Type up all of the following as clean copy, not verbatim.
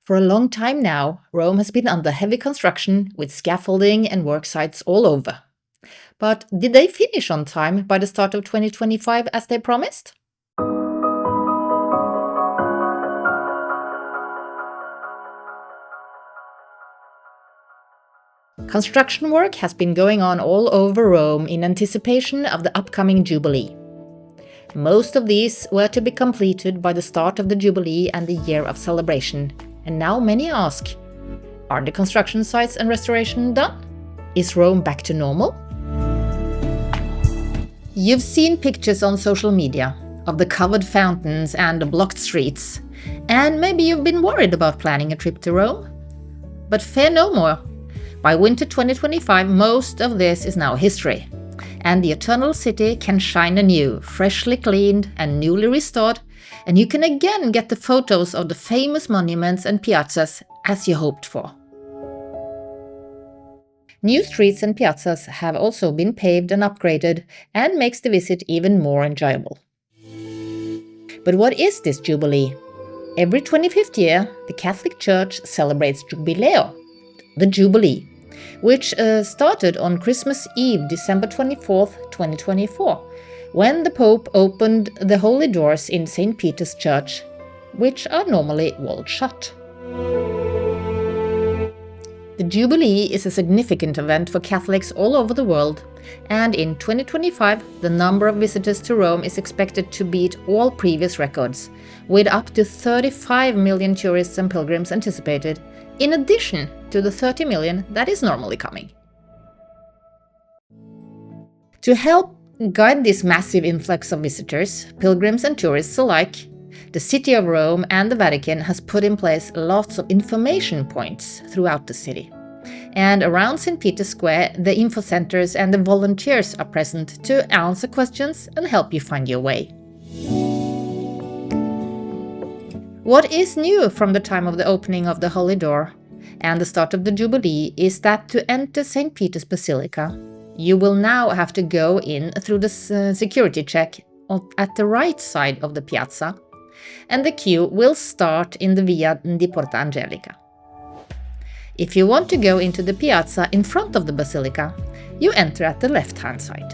For a long time now, Rome has been under heavy construction with scaffolding and work sites all over. But did they finish on time by the start of 2025 as they promised? Construction work has been going on all over Rome in anticipation of the upcoming Jubilee. Most of these were to be completed by the start of the Jubilee and the year of celebration, and now many ask, are the construction sites and restoration done? Is Rome back to normal? You've seen pictures on social media of the covered fountains and the blocked streets, and maybe you've been worried about planning a trip to Rome. But fear no more. By winter 2025, most of this is now history, and the Eternal City can shine anew, freshly cleaned and newly restored, and you can again get the photos of the famous monuments and piazzas as you hoped for. New streets and piazzas have also been paved and upgraded and makes the visit even more enjoyable. But what is this Jubilee? Every 25th year, the Catholic Church celebrates Jubileo, the Jubilee, which started on Christmas Eve, December 24th, 2024, when the Pope opened the holy doors in St. Peter's Church, which are normally walled shut. The Jubilee is a significant event for Catholics all over the world, and in 2025 the number of visitors to Rome is expected to beat all previous records, with up to 35 million tourists and pilgrims anticipated, in addition to the 30 million that is normally coming. To help guide this massive influx of visitors, pilgrims and tourists alike, the City of Rome and the Vatican has put in place lots of information points throughout the city. And around St. Peter's Square, the info centers and the volunteers are present to answer questions and help you find your way. What is new from the time of the opening of the Holy Door and the start of the Jubilee is that to enter St. Peter's Basilica, you will now have to go in through the security check at the right side of the piazza, and the queue will start in the Via di Porta Angelica. If you want to go into the piazza in front of the basilica, you enter at the left-hand side.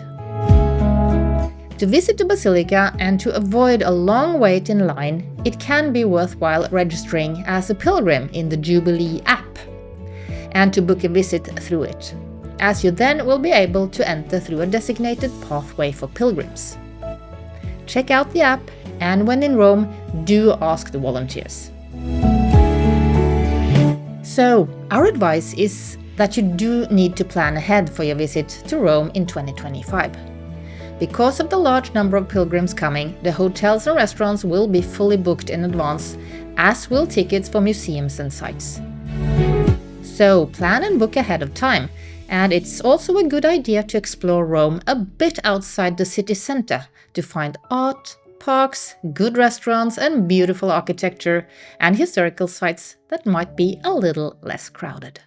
To visit the basilica and to avoid a long wait in line, it can be worthwhile registering as a pilgrim in the Jubilee app and to book a visit through it, as you then will be able to enter through a designated pathway for pilgrims. Check out the app, and when in Rome, do ask the volunteers. So, our advice is that you do need to plan ahead for your visit to Rome in 2025. Because of the large number of pilgrims coming, the hotels and restaurants will be fully booked in advance, as will tickets for museums and sites. So plan and book ahead of time, and it's also a good idea to explore Rome a bit outside the city center to find art, parks, good restaurants and beautiful architecture and historical sites that might be a little less crowded.